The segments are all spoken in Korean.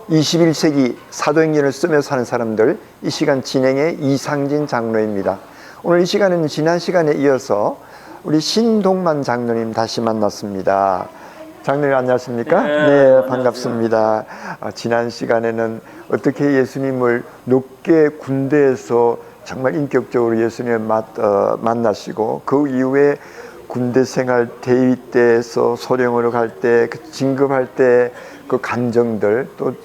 21세기 사도행전을 쓰며 사는 사람들, 이 시간 진행의 이상진 장로입니다. 오늘 이 시간은 지난 시간에 이어서 우리 신동만 장로님 다시 만났습니다. 장로님 안녕하십니까? 네, 반갑습니다. 지난 시간에는 어떻게 예수님을 높게 군대에서 정말 인격적으로 예수님을 만나시고 그 이후에 군대 생활 대위 때에서 소령으로 갈 때, 그 진급할 때 그 감정들, 또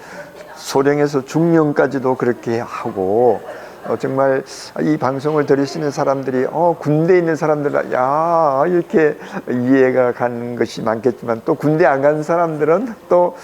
소령에서 중령까지도 그렇게 하고, 정말 이 방송을 들으시는 사람들이 군대에 있는 사람들 야 이렇게 이해가 가는 것이 많겠지만, 또 군대 안 간 사람들은 또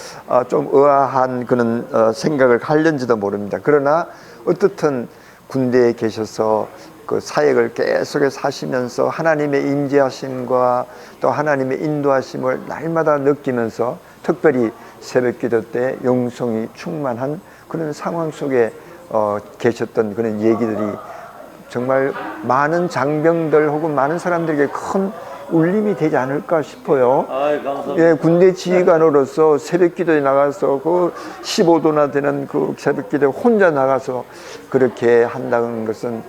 좀 의아한 그런 생각을 하려는지도 모릅니다. 그러나 어떻든 군대에 계셔서 그 사역을 계속해서 하시면서 하나님의 임재하심과 또 하나님의 인도하심을 날마다 느끼면서, 특별히 새벽기도 때 영성이 충만한 그런 상황 속에 계셨던 그런 얘기들이 정말 많은 장병들 혹은 많은 사람들에게 큰 울림이 되지 않을까 싶어요. 감사합니다. 예, 군대 지휘관으로서 새벽기도에 나가서 그 15도나 되는 그 새벽기도에 혼자 나가서 그렇게 한다는 것은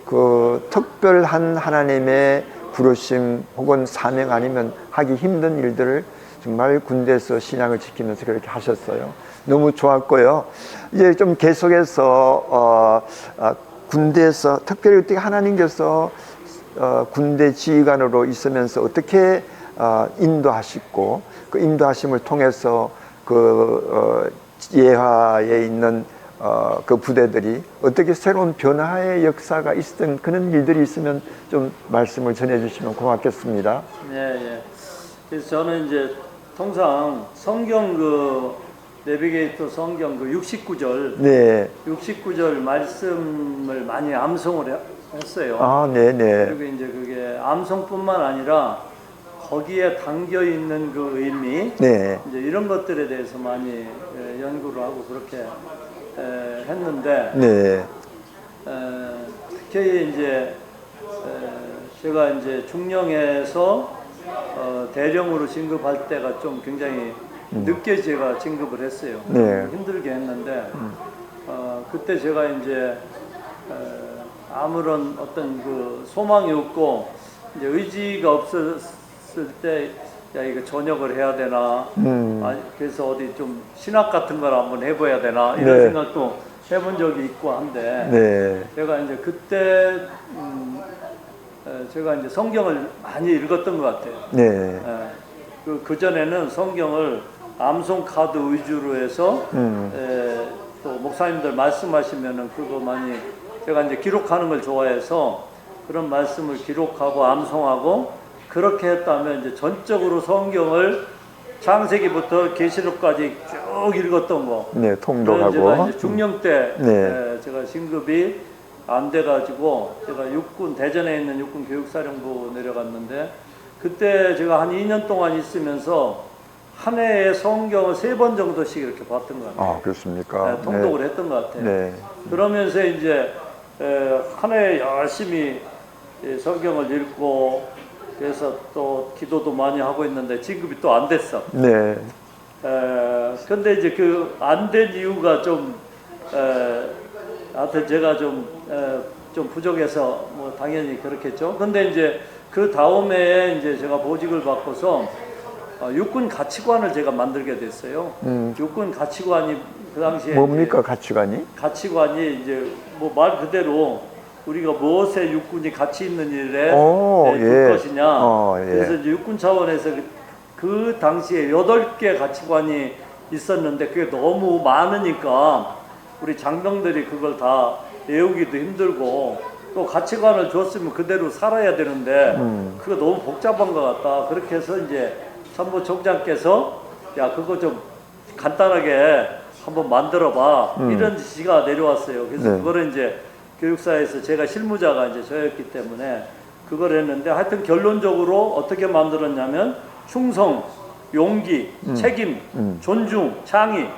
그 특별한 하나님의 부르심 혹은 사명 아니면 하기 힘든 일들을 정말 군대에서 신앙을 지키면서 그렇게 하셨어요. 너무 좋았고요. 이제 좀 계속해서 군대에서 특별히 어떻게 하나님께서 군대 지휘관으로 있으면서 어떻게 인도하시고, 그 인도하심을 통해서 그 예하에 있는 그 부대들이 어떻게 새로운 변화의 역사가 있었던 그런 일들이 있으면 좀 말씀을 전해주시면 고맙겠습니다. 예. 그래서 저는 이제 통상 성경 그 내비게이터 성경 그 69절, 네. 69절 말씀을 많이 암송을 했어요. 네네. 그리고 이제 그게 암송뿐만 아니라 거기에 담겨 있는 그 의미, 네. 이제 이런 것들에 대해서 많이 연구를 하고 그렇게 했는데, 네. 특히 이제 제가 이제 중령에서 대령으로 진급할 때가 좀 굉장히 늦게 제가 진급을 했어요. 네. 힘들게 했는데, 그때 제가 이제 아무런 어떤 그 소망이 없고 이제 의지가 없었을 때, 야 이거 전역을 해야 되나, 그래서 어디 좀 신학 같은 걸 한번 해봐야 되나 이런 생각도 해본 적이 있고 한데, 제가 이제 그때 제가 이제 성경을 많이 읽었던 것 같아요. 그 전에는 성경을 암송 카드 위주로 해서 또 목사님들 말씀하시면은 그거 많이 제가 이제 기록하는 걸 좋아해서 그런 말씀을 기록하고 암송하고 그렇게 했다면, 이제 전적으로 성경을 창세기부터 계시록까지 쭉 읽었던 거. 네, 통독하고. 제가 이제 중령 때 제가 진급이 안 돼가지고 제가 육군 대전에 있는 육군 교육사령부 내려갔는데, 그때 제가 한 2년 동안 있으면서 한 해에 성경을 3번 정도씩 이렇게 봤던 것 같아요. 그렇습니까? 통독을 했던 것 같아요. 그러면서 이제 한 해에 열심히 성경을 읽고, 그래서 또 기도도 많이 하고 있는데 진급이 또 안 됐어. 근데 이제 그 안 된 이유가 좀 하여튼 제가 좀 부족해서 뭐 당연히 그렇겠죠. 근데 이제 그 다음에 이제 제가 보직을 받고서 육군 가치관을 제가 만들게 됐어요. 육군 가치관이 그 당시에 뭡니까 가치관이? 가치관이 이제 뭐 말 그대로 우리가 무엇에 육군이 가치 있는 일에 둘 것이냐. 그래서 이제 육군 차원에서 그 당시에 8개 가치관이 있었는데 그게 너무 많으니까 우리 장병들이 그걸 다 외우기도 힘들고, 또 가치관을 줬으면 그대로 살아야 되는데 그거 너무 복잡한 것 같다. 그렇게 해서 이제 참모 총장께서 야 그거 좀 간단하게 한번 만들어봐 이런 지시가 내려왔어요. 그래서 그거를 이제 교육사에서 제가 실무자가 이제 저였기 때문에 그걸 했는데, 하여튼 결론적으로 어떻게 만들었냐면 충성, 용기, 책임, 존중, 창의,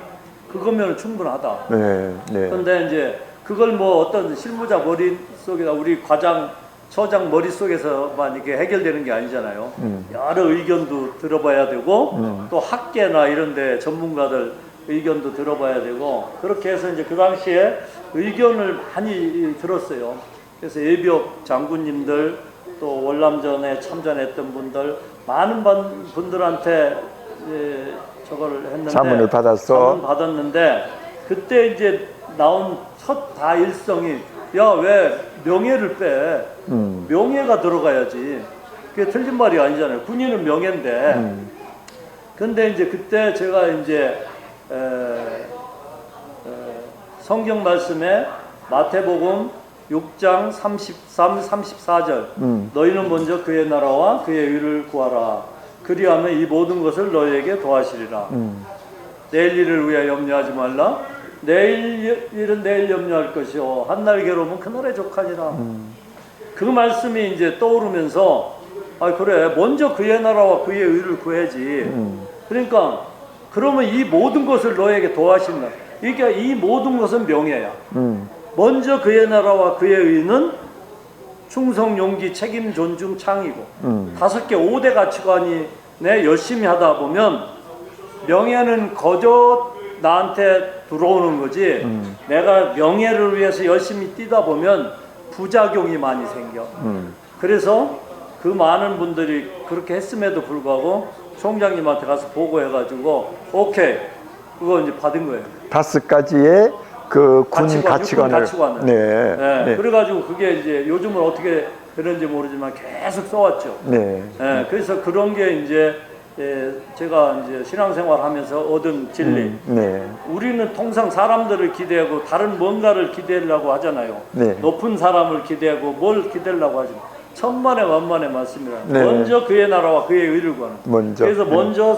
그거면 충분하다. 그런데 이제 그걸 뭐 어떤 실무자 머릿속이나 우리 과장, 처장 머릿속에서만 이게 해결되는 게 아니잖아요. 여러 의견도 들어봐야 되고 또 학계나 이런 데 전문가들 의견도 들어봐야 되고, 그렇게 해서 이제 그 당시에 의견을 많이 들었어요. 그래서 예비역 장군님들, 또 월남전에 참전했던 분들, 많은 분들한테 저걸 했는데, 자문을 받았어. 자문 받았는데, 그때 이제 나온 첫 다일성이, 야, 왜 명예를 빼? 명예가 들어가야지. 그게 틀린 말이 아니잖아요. 군인은 명예인데. 근데 이제 그때 제가 이제 성경 말씀에 마태복음 6장 33, 34절 너희는 먼저 그의 나라와 그의 의를 구하라. 그리하면 이 모든 것을 너희에게 더하시리라. 내일 일을 위하여 염려하지 말라. 내일 일은 내일 염려할 것이요 한날 괴로우면 그날의 족하니라. 그 말씀이 이제 떠오르면서, 아 그래, 먼저 그의 나라와 그의 의를 구해야지. 그러니까 그러면 이 모든 것을 너에게 더하신다. 그러니까 이 모든 것은 명예야. 먼저 그의 나라와 그의 의는 충성, 용기, 책임, 존중, 창의고 5개 5대 가치관이 내 열심히 하다 보면 명예는 거저 나한테 들어오는 거지. 내가 명예를 위해서 열심히 뛰다 보면 부작용이 많이 생겨. 그래서 그 많은 분들이 그렇게 했음에도 불구하고 총장님한테 가서 보고해가지고 오케이, 그거 이제 받은 거예요. 5가지의 그 군 가치관을. 네. 네. 그래가지고 그게 이제 요즘은 어떻게 되는지 모르지만 계속 써왔죠. 네. 네. 그래서 그런 게 이제 제가 이제 신앙생활하면서 얻은 진리. 네. 우리는 통상 사람들을 기대하고 다른 뭔가를 기대하려고 하잖아요. 네. 높은 사람을 기대하고 뭘 기대하려고 하지. 천만의 만만의 말씀이라. 네. 먼저 그의 나라와 그의 의를 구하는. 먼저. 그래서 먼저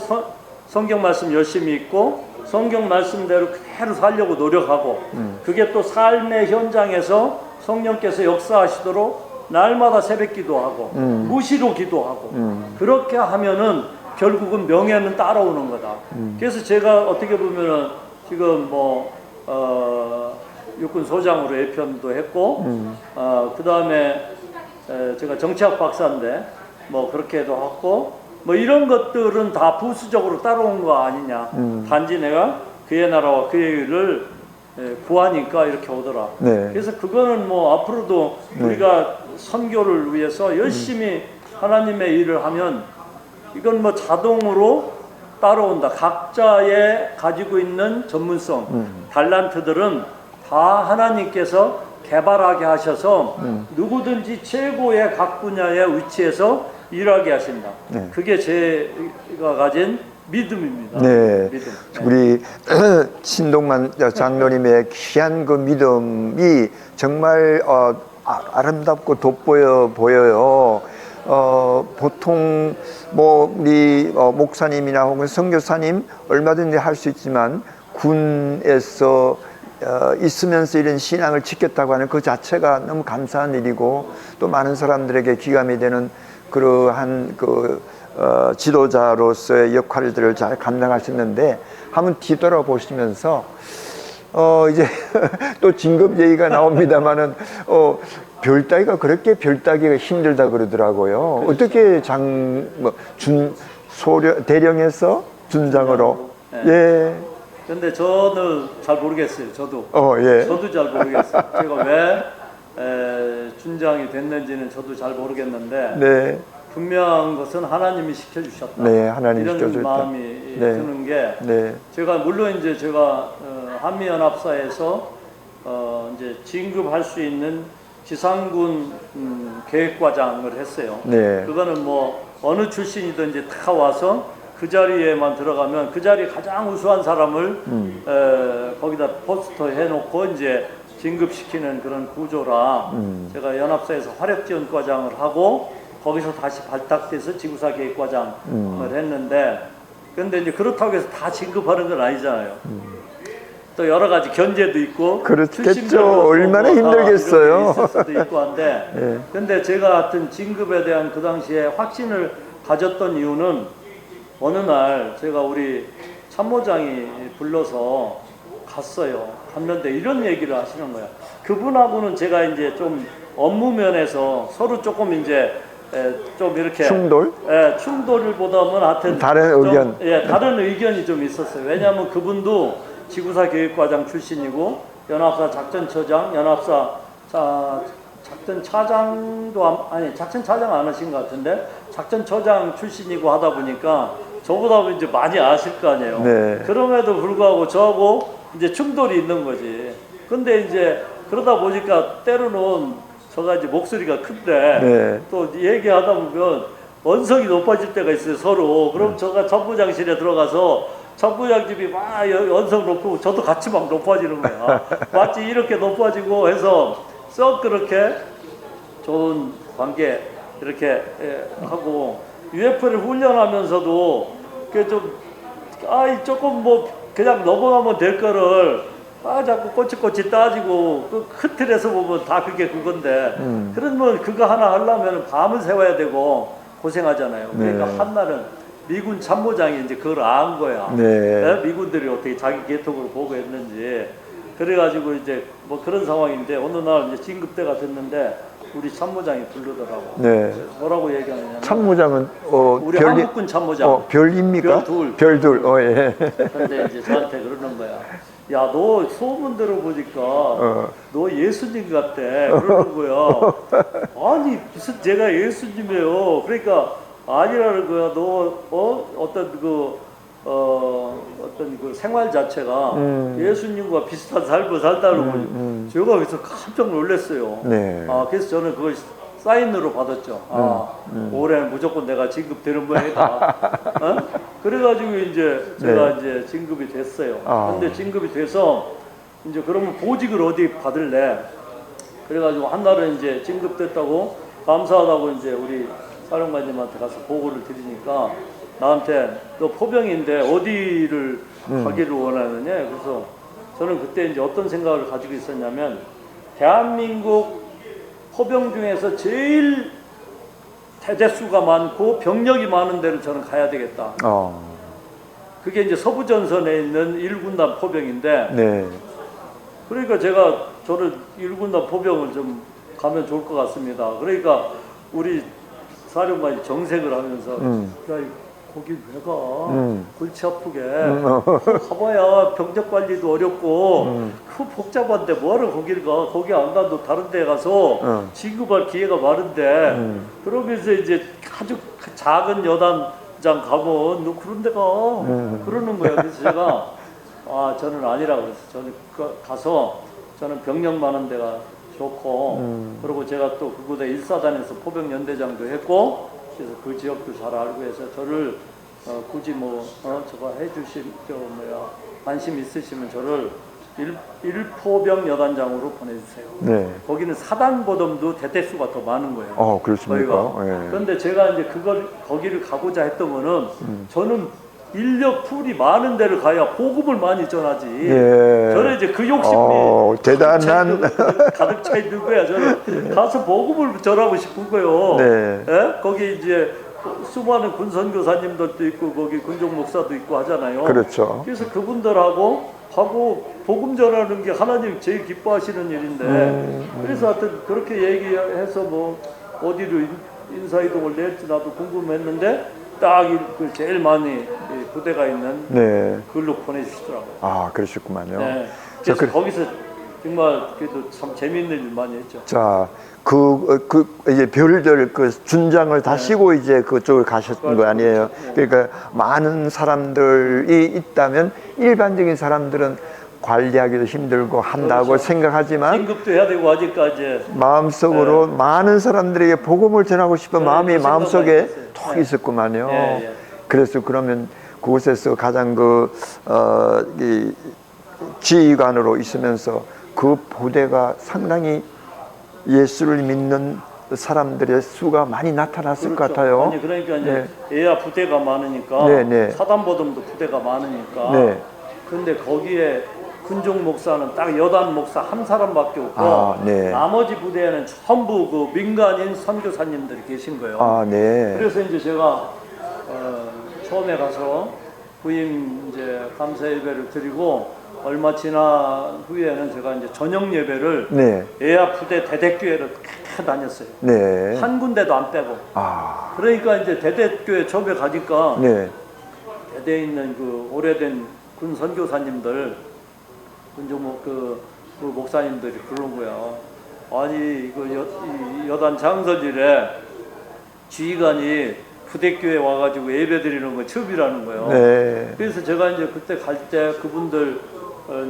성경 말씀 열심히 읽고 성경 말씀대로 그대로 살려고 노력하고 그게 또 삶의 현장에서 성령께서 역사하시도록 날마다 새벽 기도하고 무시로 기도하고 그렇게 하면은 결국은 명예는 따라오는 거다. 그래서 제가 어떻게 보면은 지금 육군 소장으로 예편도 했고 그 다음에 제가 정치학 박사인데 그렇게도 했고 이런 것들은 다 부수적으로 따라온 거 아니냐. 단지 내가 그의 나라와 그의 의를 구하니까 이렇게 오더라. 네. 그래서 그거는 앞으로도 우리가 선교를 위해서 열심히 하나님의 일을 하면 이건 자동으로 따라온다. 각자의 가지고 있는 전문성, 달란트들은 다 하나님께서 개발하게 하셔서 누구든지 최고의 각 분야의 위치에서 일하게 하신다. 네. 그게 제가 가진 믿음입니다. 네. 믿음. 우리 신동만 장로님의 귀한 그 믿음이 정말 아름답고 돋보여 보여요. 보통 우리 목사님이나 혹은 선교사님 얼마든지 할 수 있지만 군에서 있으면서 이런 신앙을 지켰다고 하는 그 자체가 너무 감사한 일이고 또 많은 사람들에게 기감이 되는 그러한 지도자로서의 역할들을 잘 감당하셨는데 한번 뒤돌아보시면서 이제 또 진급 얘기가 나옵니다만은 별따기가 그렇게 별따기가 힘들다 그러더라고요. 어떻게 대령에서 준장으로? 네. 예. 근데 저는 잘 모르겠어요. 저도. 예. 저도 잘 모르겠어요. 제가 왜 준장이 됐는지는 저도 잘 모르겠는데. 네. 분명한 것은 하나님이 시켜주셨다. 네, 하나님이 이런 시켜주셨다. 마음이 드는 게 제가 물론 이제 제가 한미연합사에서 이제 진급할 수 있는 지상군 계획과장을 했어요. 네. 그거는 어느 출신이든지 다 와서 그 자리에만 들어가면 그 자리에 가장 우수한 사람을 거기다 포스터 해놓고 이제 진급시키는 그런 구조라 제가 연합사에서 화력지원과장을 하고 거기서 다시 발탁돼서 지구사 계획과장을 했는데 근데 이제 그렇다고 해서 다 진급하는 건 아니잖아요. 또 여러 가지 견제도 있고 그렇겠죠. 얼마나 힘들겠어요. 있을 수도 있고 한데 네. 근데 제가 하여튼 진급에 대한 그 당시에 확신을 가졌던 이유는 어느 날 제가 우리 참모장이 불러서 갔어요. 갔는데 이런 얘기를 하시는 거야. 그분하고는 제가 이제 좀 업무 면에서 서로 조금 이제 좀 이렇게 충돌? 충돌보다는 하여튼 다른 좀, 의견. 다른 의견이 좀 있었어요. 왜냐하면 그분도 지구사 교육과장 출신이고 연합사 작전처장, 연합사 작전차장도 아니 작전차장 안 하신 것 같은데 작전처장 출신이고 하다 보니까 저보다 이제 많이 아실 거 아니에요. 네. 그럼에도 불구하고 저하고 이제 충돌이 있는 거지. 근데 이제 그러다 보니까 때로는 저가 이제 목소리가 큰데 네. 또 얘기하다 보면 언성이 높아질 때가 있어요, 서로. 그럼 저가 천부장실에 들어가서 천부장집이 막 언성 높고 저도 같이 막 높아지는 거야. 마치 이렇게 높아지고 해서 썩 그렇게 좋은 관계 이렇게 하고 UF를 훈련하면서도 좀 조금 뭐 그냥 넘어가면 될 거를 자꾸 꼬치꼬치 따지고 큰 틀에서 보면 다 그게 그건데 그러면 그거 하나 하려면 밤을 새워야 되고 고생하잖아요. 그러니까 네. 한날은 미군 참모장이 이제 그걸 안 거야. 네. 미군들이 어떻게 자기 계통으로 보고했는지. 그래가지고 이제 뭐 그런 상황인데 어느 날 이제 진급대가 됐는데 우리 참모장이 부르더라고. 네. 뭐라고 얘기하느냐. 참모장은 우리 한국군 참모장. 별입니까? 별둘. 별둘. 예. 근데 이제 저한테 그러는 거야. 야, 너 소문 들어보니까 너 예수님 같대. 그러는 거야. 아니 무슨 제가 예수님이에요. 그러니까 아니라는 거야. 너 어떤 그 생활 자체가 예수님과 비슷한 삶을 살다 그러고 제가 그래서 깜짝 놀랐어요. 네. 그래서 저는 그걸 사인으로 받았죠. 올해는 무조건 내가 진급되는 모양이다. 그래가지고 이제 제가 이제 진급이 됐어요. 근데 진급이 돼서 이제 그러면 보직을 어디 받을래? 그래가지고 한날은 이제 진급됐다고 감사하다고 이제 우리 사령관님한테 가서 보고를 드리니까 나한테 너 포병인데 어디를 가기를 원하느냐? 그래서 저는 그때 이제 어떤 생각을 가지고 있었냐면 대한민국 포병 중에서 제일 대대수가 많고 병력이 많은 데를 저는 가야 되겠다. 그게 이제 서부전선에 있는 1군단 포병인데 네. 그러니까 저를 1군단 포병을 좀 가면 좋을 것 같습니다. 그러니까 우리 사령관이 정색을 하면서 야, 거기 왜 가? 골치 아프게. 가봐야 병력 관리도 어렵고 그 복잡한데 뭐하러 거기를 가? 거기 안 가도 다른 데 가서 진급할 기회가 많은데 그러면서 이제 아주 작은 여단장 가면 너 그런 데 가. 그러는 거야. 그래서 제가 저는 아니라고 그랬어요. 저는 가서 저는 병력 많은 데가 좋고 그리고 제가 또 그곳에 1사단에서 포병연대장도 했고 그래서 그 지역도 잘 알고 해서 저를 굳이 저거 해주실 관심 있으시면 저를 1포병 여단장으로 보내주세요. 네. 거기는 사단보다도 대대수가 더 많은 거예요. 그렇습니까? 그런데 제가 이제 거기를 가고자 했던 거는 저는 인력 풀이 많은 데를 가야 보급을 많이 전하지. 저는 이제 그 욕심이 대단한 가득 차 있는 거야. 저는 가서 보급을 전하고 싶은 거예요. 네. 거기 이제 수많은 군선교사님들도 있고 거기 군종 목사도 있고 하잖아요. 그렇죠. 그래서 그분들하고 복음 전하는 게 하나님 제일 기뻐하시는 일인데 그래서 하여튼 그렇게 얘기해서 뭐 어디로 인사이동을 낼지 나도 궁금했는데 딱 그 제일 많이 부대가 있는 글로 보내주시더라고요. 그러셨구만요. 네. 그래서 거기서 정말 그래도 참 재미있는 일 많이 했죠. 자, 이제 별들 준장을 다 쉬고 이제 그쪽을 가셨던 거 아니에요? 그러니까 많은 사람들이 있다면 일반적인 사람들은 관리하기도 힘들고 한다고 생각하지만 진급도 해야 되고 아직까지 마음속으로 많은 사람들에게 복음을 전하고 싶은 마음이 마음속에 턱 있었구만요. 그래서 그러면 그곳에서 가장 이 지휘관으로 있으면서 그 부대가 상당히 예수를 믿는 사람들의 수가 많이 나타났을 것 같아요. 아니 그러니까 이제 애야 부대가 많으니까 사단보덤도 부대가 많으니까 근데 거기에 군종 목사는 딱 여단 목사 한 사람밖에 없고 나머지 부대에는 전부 그 민간인 선교사님들이 계신 거예요. 그래서 이제 제가 처음에 가서 부임 이제 감사 예배를 드리고 얼마 지난 후에는 제가 이제 저녁 예배를 애야 부대 대대교회를 다 다녔어요. 네. 한 군데도 안 빼고. 아. 그러니까 이제 대대교회 처음에 가니까 네. 대대에 있는 그 오래된 군 선교사님들, 그 목사님들이 그런 거야. 아니 이 여단 장설일에 지휘관이 부대교회 와가지고 예배 드리는 거 처음이라는 거예요. 네. 그래서 제가 이제 그때 갈 때 그분들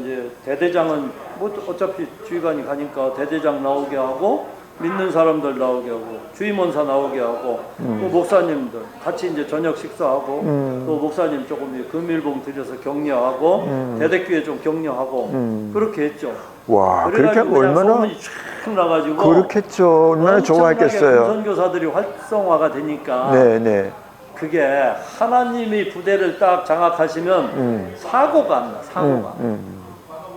이제 대대장은 뭐 어차피 주의관이 가니까 대대장 나오게 하고 믿는 사람들 나오게 하고 주임원사 나오게 하고 또 목사님들 같이 이제 저녁 식사하고 또 목사님 조금 금일봉 드려서 격려하고 대대교회 좀 격려하고 그렇게 했죠. 와, 그렇게 하면 얼마나 소문이 쫙 나가지고 그렇겠죠. 얼마나 좋아했겠어요. 선교사들이 활성화가 되니까 네, 네. 그게 하나님이 부대를 딱 장악하시면 사고가 안 나, 사고가.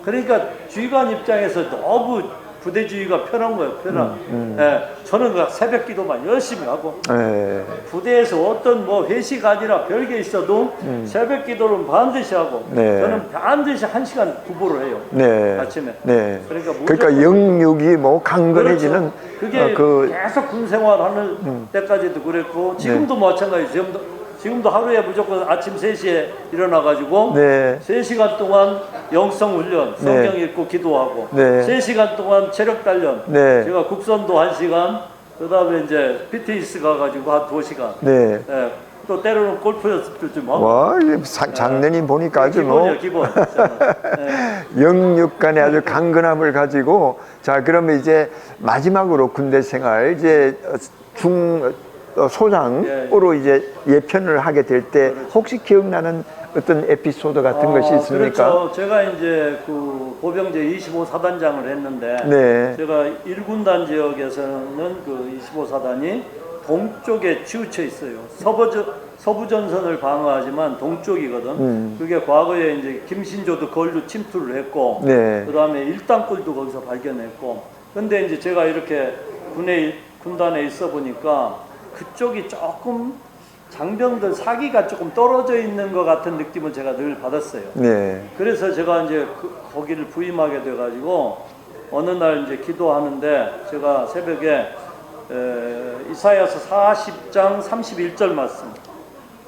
그러니까 주의관 입장에서 너무 부대주의가 편한 거예요, 편한. 예, 저는 그 새벽 기도만 열심히 하고 네. 부대에서 어떤 뭐 회식 아니라 별게 있어도 새벽 기도는 반드시 하고 네. 저는 반드시 1시간 구보를 해요. 네. 아침에. 네. 그러니까 영육이 뭐 강건해지는 그렇죠. 그게 계속 군 생활하는 때까지도 그랬고 지금도 마찬가지예요. 지금도 하루에 무조건 아침 3시에 일어나가지고 네. 3시간 동안 영성 훈련, 성경 읽고 기도하고 네. 3시간 동안 체력 단련. 네. 제가 국선도 1시간, 그 다음에 이제 PTS 가가지고 한 2시간. 네. 예, 또 때로는 골프 연습도 좀 하고. 와, 장로님 보니까 아주 기본이에요, 기본. 영육간의 아주 강건함을 가지고 자, 그러면 마지막으로 군대 생활 소장으로 예편을 하게 될 때 혹시 기억나는 어떤 에피소드 같은 것이 있습니까? 그렇죠. 제가 이제 그 보병제 25사단장을 했는데 네. 제가 1군단 지역에서는 그 25사단이 동쪽에 치우쳐 있어요. 서부 전선을 방어하지만 동쪽이거든. 그게 과거에 이제 김신조도 거기로 침투를 했고, 네. 그 다음에 일당굴도 거기서 발견했고. 근데 이제 제가 이렇게 군단에 있어 보니까 그쪽이 조금 장병들 사기가 조금 떨어져 있는 것 같은 느낌을 제가 늘 받았어요. 네. 그래서 제가 이제 거기를 부임하게 돼가지고 어느 날 이제 기도하는데 제가 새벽에 이사야서 40장 31절 말씀.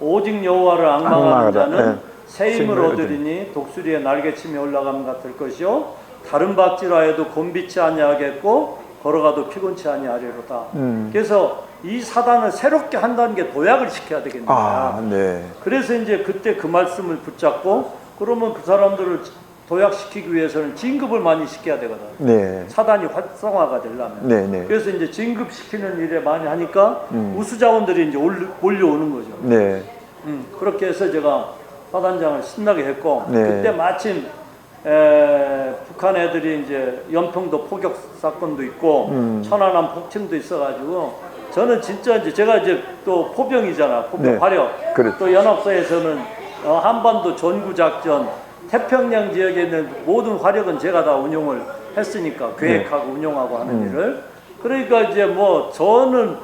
오직 여호와를 앙망하는 자는 새 힘을 얻으리니 독수리의 날개침이 올라감 같을 것이요 다른 박질하여도 곤비치 아니하겠고 걸어가도 피곤치 아니하리로다. 그래서 이 사단을 새롭게 한다는 게 도약을 시켜야 되겠네요. 아, 네. 그래서 이제 그때 그 말씀을 붙잡고 그러면 그 사람들을 도약시키기 위해서는 진급을 많이 시켜야 되거든. 네. 사단이 활성화가 되려면. 네, 네. 그래서 이제 진급시키는 일에 많이 하니까 우수자원들이 이제 몰려오는 거죠. 네. 그렇게 해서 제가 사단장을 신나게 했고 네. 그때 마침 북한 애들이 이제 연평도 포격 사건도 있고 천안함 폭침도 있어가지고 저는 진짜 이제 제가 이제 또 포병이잖아. 포병 네. 화력. 그렇죠. 또 연합소에서는 한반도 전구작전 태평양 지역에 있는 모든 화력은 제가 다 운용을 했으니까 계획하고 운용하고 하는 일을. 그러니까 이제 뭐 저는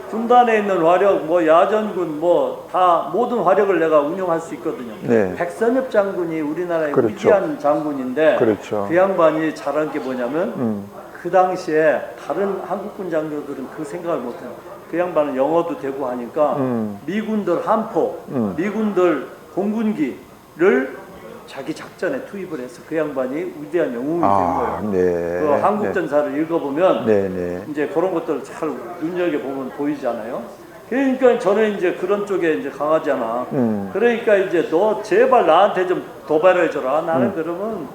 군단에 있는 화력, 뭐 야전군, 뭐 다 모든 화력을 내가 운용할 수 있거든요. 네. 백선엽 장군이 우리나라의 그렇죠. 위대한 장군인데 그렇죠. 그 양반이 잘한 게 뭐냐면 그 당시에 다른 한국군 장교들은 그 생각을 못해요. 그 양반은 영어도 되고 하니까 미군들 한포, 미군들 공군기를 자기 작전에 투입을 해서 그 양반이 위대한 영웅이 된 거예요. 네. 그 한국전사를 읽어보면 네, 네. 이제 그런 것들을 잘 눈여겨보면 보이잖아요. 그러니까 저는 이제 그런 쪽에 이제 강하잖아. 그러니까 이제 너 제발 나한테 좀 도발해줘라. 나는 그러면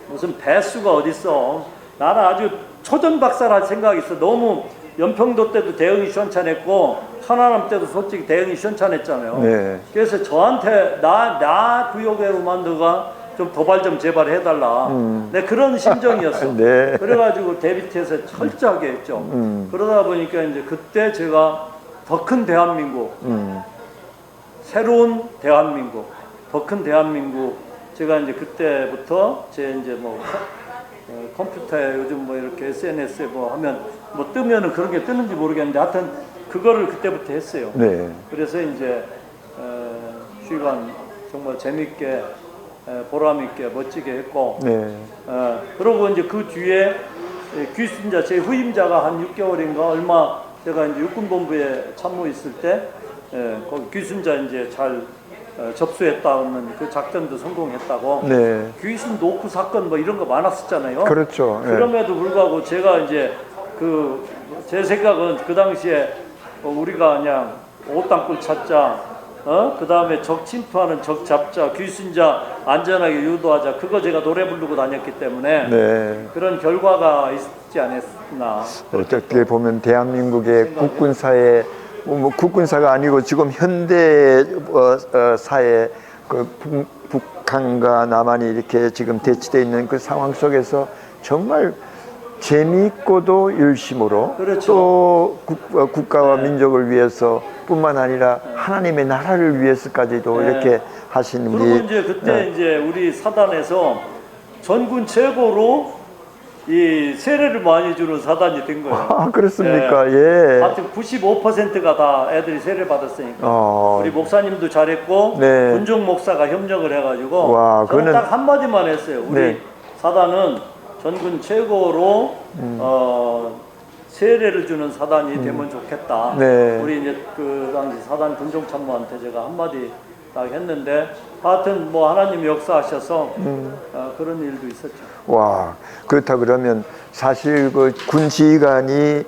무슨 배수가 어딨어. 나는 아주 초전박살할 생각이 있어. 너무 연평도 때도 대응이 시원찮았고 천안함 때도 솔직히 대응이 시원찮았잖아요. 네. 그래서 저한테 나 구역으로 만드가 좀 도발 좀 제발 해달라. 네, 그런 심정이었어. 네. 그래가지고 대비태에서 철저하게 했죠. 그러다 보니까 이제 그때 제가 더 큰 대한민국, 새로운 대한민국, 더 큰 대한민국. 제가 이제 그때부터 제 이제 뭐 컴퓨터에 요즘 뭐 이렇게 SNS에 뭐 하면 뭐 뜨면은 그런 게 뜨는지 모르겠는데 하여튼 그거를 그때부터 했어요. 네. 그래서 이제 주의관 정말 재밌게 보람 있게 멋지게 했고, 네. 그러고 이제 그 뒤에 귀순자 제 후임자가 한 6개월인가 얼마 제가 이제 육군본부에 참모 있을 때 거기 귀순자 이제 잘 접수했다는 그 작전도 성공했다고. 네. 귀순 노크 사건 뭐 이런 거 많았었잖아요. 그렇죠. 그럼에도 불구하고 제가 이제 제 생각은 그 당시에 우리가 그냥 오땅굴 찾자, 그 다음에 적 침투하는 적 잡자, 귀순자 안전하게 유도하자. 그거 제가 노래 부르고 다녔기 때문에 네. 그런 결과가 있지 않았나. 어떻게 보면 대한민국의 국군사의 뭐 국군사가 아니고 지금 현대 사회 그 북한과 남한이 이렇게 지금 대치되어 있는 그 상황 속에서 정말 재미있고도 열심으로 그렇죠. 또 국가와 민족을 위해서 뿐만 아니라 하나님의 나라를 위해서까지도 이렇게 하신 그리고 이제 그때 이제 우리 사단에서 전군 최고로 이 세례를 많이 주는 사단이 된 거예요. 아, 그렇습니까? 예. 하여튼 95%가 다 애들이 세례를 받았으니까. 우리 목사님도 잘했고 네. 군종 목사가 협력을 해가지고 와, 저는 딱 한마디만 했어요. 우리 네. 사단은 전군 최고로 세례를 주는 사단이 되면 좋겠다. 네. 우리 이제 그 당시 사단 군종 참모한테 제가 한마디 딱 했는데 하여튼 뭐 하나님 역사하셔서 그런 일도 있었죠. 와, 그렇다 그러면 사실 그 군 지휘관이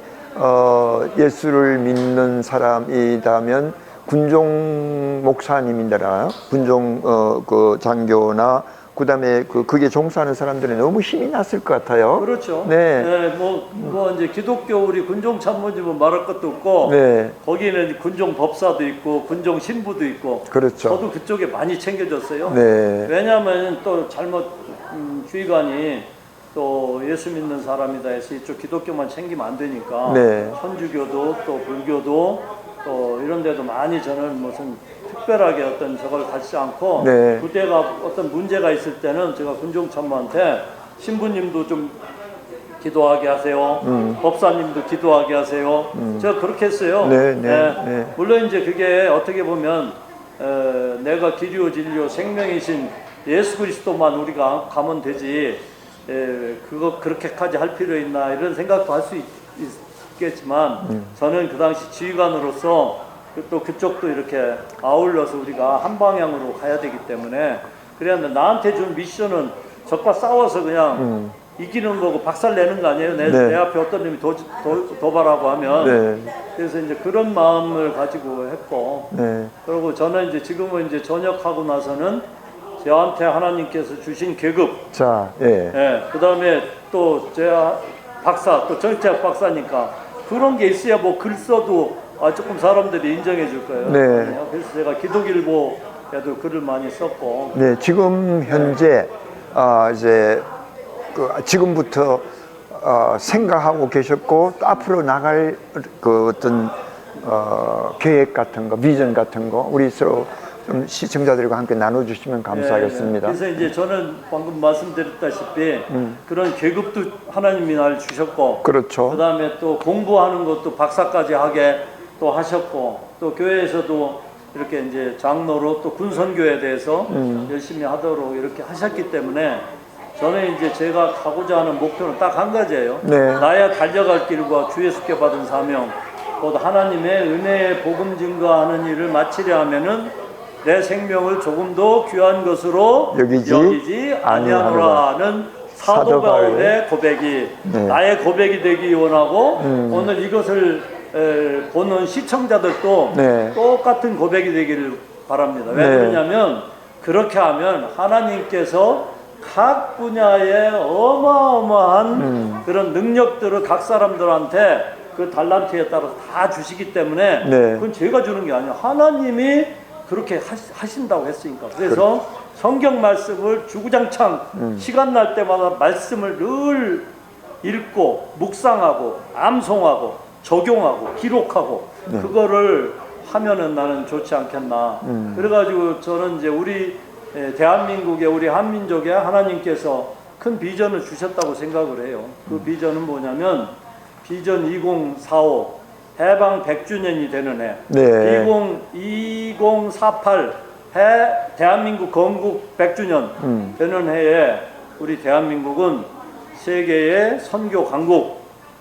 예수를 믿는 사람이라면 군종 목사님이나 군종 그 장교나 그다음에 그게 종사하는 사람들이 너무 힘이 났을 것 같아요. 그렇죠. 네. 네, 뭐 이제 기독교 우리 군종 참모님은 말할 것도 없고, 네. 거기는 군종 법사도 있고 군종 신부도 있고. 그렇죠. 저도 그쪽에 많이 챙겨줬어요. 네. 왜냐하면 또 잘못 주의관이 또 예수 믿는 사람이다 해서 이쪽 기독교만 챙기면 안 되니까. 네. 천주교도 또 불교도 또 이런 데도 많이 저는 무슨 특별하게 어떤 저걸 갖지 않고 네. 그때가 어떤 문제가 있을 때는 제가 군종 참모한테 신부님도 좀 기도하게 하세요. 법사님도 기도하게 하세요. 제가 그렇게 했어요. 네, 네. 물론 이제 그게 어떻게 보면 내가 길이요 진리요 생명이신 예수 그리스도만 우리가 가면 되지 그거 그렇게까지 할 필요 있나 이런 생각도 할 수 있겠지만 저는 그 당시 지휘관으로서 또 그쪽도 이렇게 아울러서 우리가 한 방향으로 가야 되기 때문에 그래야 나한테 준 미션은 적과 싸워서 그냥 이기는 거고 박살 내는 거 아니에요. 내 앞에 어떤 놈이 도발하고 하면. 네. 그래서 이제 그런 마음을 가지고 했고. 네. 그리고 저는 이제 지금은 이제 전역하고 나서는 저한테 하나님께서 주신 계급. 자, 예. 그 다음에 또 제가 박사, 또 정치학 박사니까 그런 게 있어야 뭐 글 써도 조금 사람들이 인정해 줄 거예요. 네. 그래서 제가 기독일보에도 글을 많이 썼고. 네, 지금 현재 이제 지금부터 생각하고 계셨고 또 앞으로 나갈 그 어떤 계획 같은 거, 비전 같은 거 우리 서로 좀 시청자들과 함께 나눠주시면 감사하겠습니다. 그래서 이제 저는 방금 말씀드렸다시피 그런 계급도 하나님이 날 주셨고, 그렇죠. 그 다음에 또 공부하는 것도 박사까지 하게 또 하셨고, 또 교회에서도 이렇게 이제 장로로 또 군선교에 대해서 열심히 하도록 이렇게 하셨기 때문에 저는 이제 제가 가고자 하는 목표는 딱 한 가지예요. 네. 나야 달려갈 길과 주의 수께 받은 사명, 곧 하나님의 은혜의 복음 증거하는 일을 마치려 하면은 내 생명을 조금 더 귀한 것으로 여기지 아니하노라는 사도 바울의 고백이 나의 고백이 되기 원하고 오늘 이것을 보는 시청자들도 똑같은 고백이 되기를 바랍니다. 왜 그러냐면 그렇게 하면 하나님께서 각 분야의 어마어마한 그런 능력들을 각 사람들한테 그 달란트에 따라서 다 주시기 때문에 그건 제가 주는 게 아니에요. 하나님이 그렇게 하신다고 했으니까. 그래서 성경 말씀을 주구장창 시간 날 때마다 말씀을 늘 읽고 묵상하고 암송하고 적용하고 기록하고 그거를 하면은 나는 좋지 않겠나. 그래가지고 저는 이제 우리 대한민국의 우리 한민족에 하나님께서 큰 비전을 주셨다고 생각을 해요. 그 비전은 뭐냐면 비전 2045 해방 100주년이 되는 해, 2048 대한민국 건국 100주년 되는 해에 우리 대한민국은 세계의 선교 강국,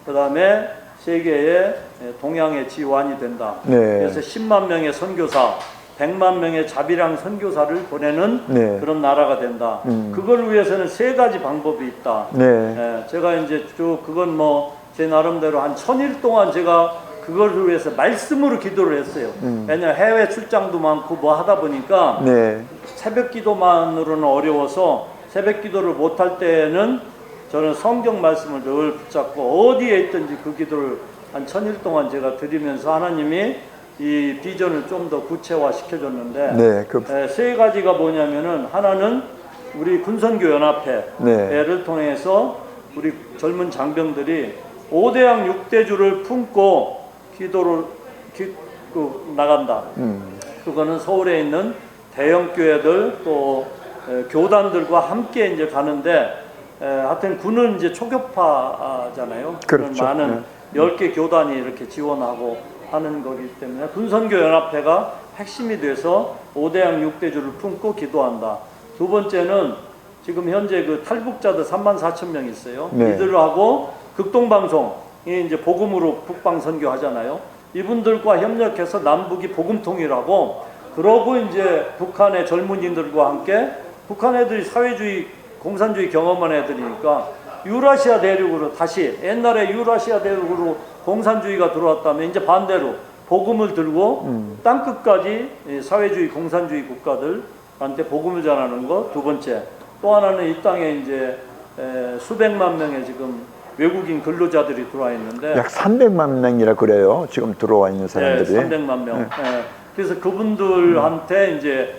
그 다음에 세계의 동양의 지환이 된다. 네. 그래서 10만 명의 선교사, 100만 명의 자비랑 선교사를 보내는 네. 그런 나라가 된다. 그걸 위해서는 세 가지 방법이 있다. 네. 제가 이제 쭉 그건 뭐 제 나름대로 한 1000일 동안 제가 그걸 위해서 말씀으로 기도를 했어요. 왜냐하면 해외 출장도 많고 뭐 하다 보니까 네. 새벽 기도만으로는 어려워서 새벽 기도를 못할 때는 저는 성경 말씀을 늘 붙잡고 어디에 있든지 그 기도를 한 1000일 동안 제가 드리면서 하나님이 이 비전을 좀 더 구체화 시켜줬는데 네, 세 가지가 뭐냐면은 하나는 우리 군선교연합회를 통해서 우리 젊은 장병들이 5대양 6대주를 품고 기도를 나간다. 그거는 서울에 있는 대형 교회들 또 교단들과 함께 이제 가는데 하여튼 군은 이제 초교파잖아요. 그렇죠. 많은 10개 교단이 이렇게 지원하고 하는 거기 때문에 군선교연합회가 핵심이 돼서 5대양 6대주를 품고 기도한다. 두 번째는 지금 현재 그 탈북자들 34,000명 있어요. 네. 이들하고 극동방송이 이제 복음으로 북방 선교하잖아요. 이분들과 협력해서 남북이 복음 통일하고 그러고 이제 북한의 젊은이들과 함께 북한 애들이 사회주의 공산주의 경험한 애들이니까 유라시아 대륙으로 다시 옛날에 유라시아 대륙으로 공산주의가 들어왔다면 이제 반대로 복음을 들고 땅끝까지 사회주의 공산주의 국가들한테 복음을 전하는 거 두 번째. 또 하나는 이 땅에 이제 수백만 명의 지금 외국인 근로자들이 들어와 있는데 약 300만 명이라 그래요. 지금 들어와 있는 사람들이. 네, 300만 명. 그래서 그분들한테 이제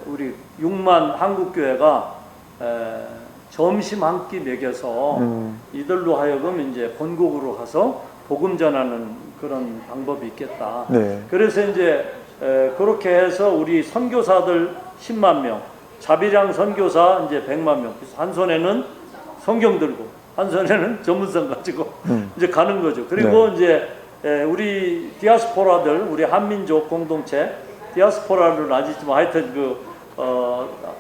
우리 6만 한국 교회가 점심 한 끼 먹여서 이들로 하여금 이제 본국으로 가서 복음 전하는 그런 방법이 있겠다. 네. 그래서 이제 그렇게 해서 우리 선교사들 10만 명, 자비량 선교사 이제 100만 명. 그래서 한 손에는 성경 들고 한 손에는 전문성 가지고 이제 가는 거죠. 그리고 네. 이제 우리 디아스포라들, 우리 한민족 공동체, 디아스포라는 아니지만 하여튼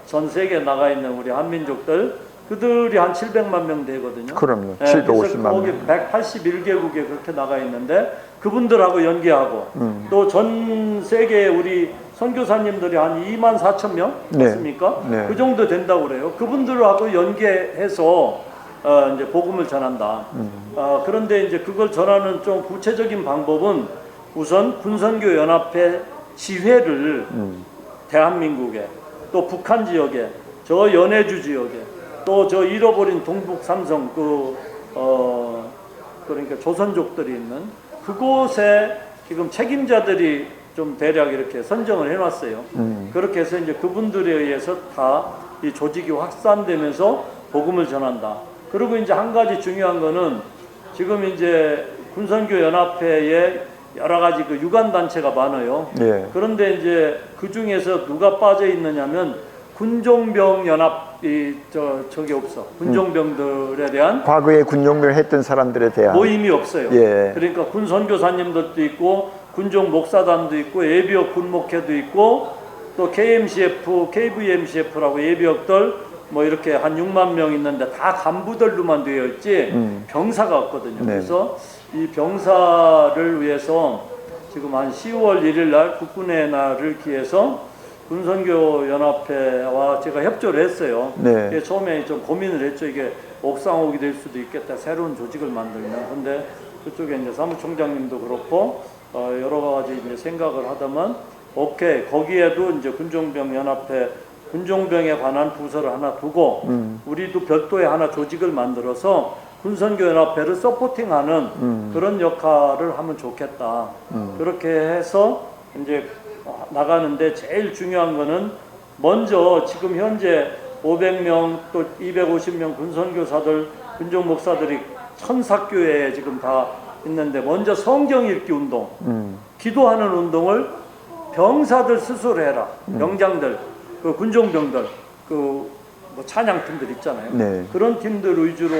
전 세계에 나가 있는 우리 한민족들, 그들이 한 700만 명 되거든요. 그럼요. 750만 명. 거기 181개국에 그렇게 나가 있는데 그분들하고 연계하고 또 전 세계에 우리 선교사님들이 한 24,000명 맞습니까? 네. 그 정도 된다고 그래요. 그분들하고 연계해서 이제 복음을 전한다. 그런데 이제 그걸 전하는 좀 구체적인 방법은 우선 군선교연합회 지회를 대한민국에 또 북한 지역에 저 연해주 지역에 또 저 잃어버린 동북 삼성 그러니까 조선족들이 있는 그곳에 지금 책임자들이 좀 대략 이렇게 선정을 해놨어요. 그렇게 해서 이제 그분들에 의해서 다 이 조직이 확산되면서 복음을 전한다. 그리고 이제 한 가지 중요한 거는 지금 이제 군선교연합회에 여러 가지 그 유관단체가 많아요. 네. 그런데 이제 그 중에서 누가 빠져 있느냐면 군종병연합이 저게 없어. 군종병들에 대한 과거에 군종병을 했던 사람들에 대한 모임이 없어요. 예. 그러니까 군 선교사님들도 있고 군종 목사단도 있고 예비역 군목회도 있고 또 KMCF, KVMCF라고 예비역들 뭐 이렇게 한 6만 명 있는데 다 간부들로만 되어 있지 병사가 없거든요. 네. 그래서 이 병사를 위해서 지금 한 10월 1일 날 국군의 날을 기해서 군선교연합회와 제가 협조를 했어요. 네. 처음에 좀 고민을 했죠. 이게 옥상옥이 될 수도 있겠다. 새로운 조직을 만들면. 근데 그쪽에 이제 사무총장님도 그렇고 여러 가지 이제 생각을 하다만 오케이 거기에도 이제 군종병연합회 군종병에 관한 부서를 하나 두고 우리도 별도의 하나 조직을 만들어서 군선교연합회를 서포팅하는 그런 역할을 하면 좋겠다. 그렇게 해서 이제 나가는데 제일 중요한 거는 먼저 지금 현재 500명 또 250명 군선교사들 군종 목사들이 천사교회에 지금 다 있는데 먼저 성경 읽기 운동, 기도하는 운동을 병사들 스스로 해라. 병장들, 그 군종병들, 그 뭐 찬양팀들 있잖아요. 네. 그런 팀들 위주로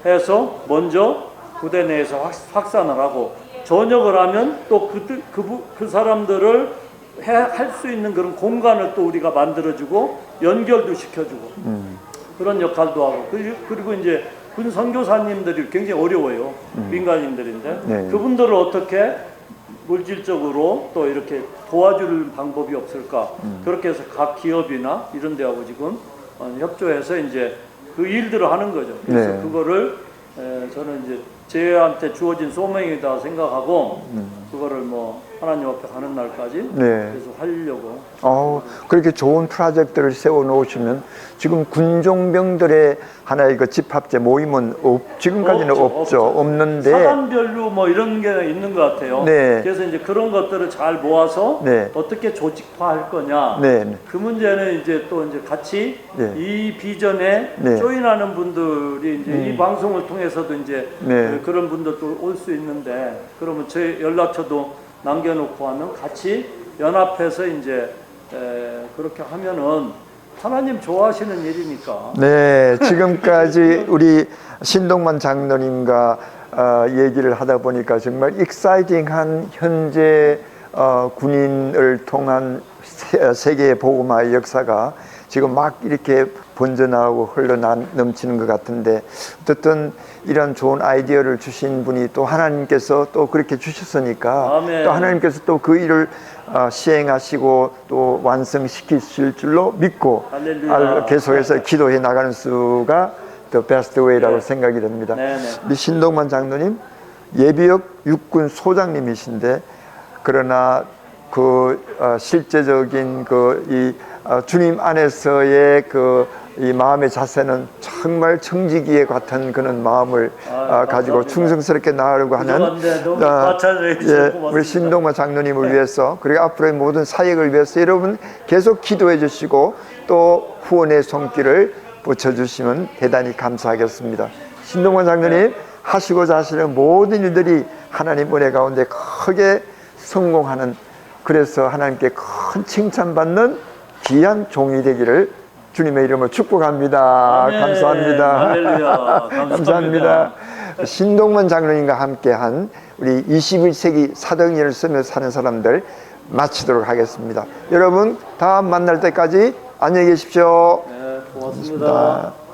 해서 먼저 부대 내에서 확산을 하고 전역을 하면 또 그 사람들을 할 수 있는 그런 공간을 또 우리가 만들어주고 연결도 시켜주고 그런 역할도 하고 그리고 이제 군 선교사님들이 굉장히 어려워요. 민간인들인데 네. 그분들을 어떻게 물질적으로 또 이렇게 도와줄 방법이 없을까? 그렇게 해서 각 기업이나 이런 데하고 지금 협조해서 이제 그 일들을 하는 거죠. 그래서 네. 그거를 저는 이제 제한테 주어진 소명이다 생각하고 그거를 뭐 하나님 앞에 가는 날까지 네. 계속 하려고. 그렇게 좋은 프로젝트를 세워 놓으시면 지금 군종병들의 하나의 그 집합제 모임은 지금까지는 없죠. 없는데 사단별로 뭐 이런 게 있는 것 같아요. 네. 그래서 이제 그런 것들을 잘 모아서 네. 어떻게 조직화할 거냐. 네. 그 문제는 이제 또 이제 같이 네. 이 비전에 네. 조인하는 분들이 이제 이 방송을 통해서도 이제 네. 그런 분들도 올 수 있는데 그러면 제 연락처도 남겨놓고 하면 같이 연합해서 이제 그렇게 하면은 하나님 좋아하시는 일이니까. 네, 지금까지 우리 신동만 장로님과 얘기를 하다 보니까 정말 익사이팅한 현재 군인을 통한 세계의 복음화의 역사가 지금 막 이렇게 번져나오고 흘러넘치는 것 같은데 어쨌든 이런 좋은 아이디어를 주신 분이 또 하나님께서 또 그렇게 주셨으니까 아멘. 또 하나님께서 또 그 일을 시행하시고 또 완성시키실 줄로 믿고 할렐루야. 계속해서 기도해 나가는 수가 the best way라고 네. 생각이 됩니다. 네네. 우리 신동만 장로님 예비역 육군 소장님이신데 그러나 그 실제적인 이 주님 안에서의 이 마음의 자세는 정말 청지기에 같은 그런 마음을 가지고 감사합니다. 충성스럽게 나아가려고 하는 너무 마찬가지로 고맙습니다. 우리 신동만 장로님을 위해서 그리고 앞으로의 모든 사역을 위해서 여러분 계속 기도해 주시고 또 후원의 손길을 붙여주시면 대단히 감사하겠습니다. 신동만 장로님 하시고자 하시는 모든 일들이 하나님 은혜 가운데 크게 성공하는 그래서 하나님께 큰 칭찬받는 귀한 종이 되기를 주님의 이름으로 축복합니다. 아멘. 감사합니다. 할렐루야. 감사합니다. 신동만 장로님과 함께한 우리 21세기 사도행전을 쓰며 사는 사람들 마치도록 하겠습니다. 여러분 다음 만날 때까지 안녕히 계십시오. 네, 고맙습니다.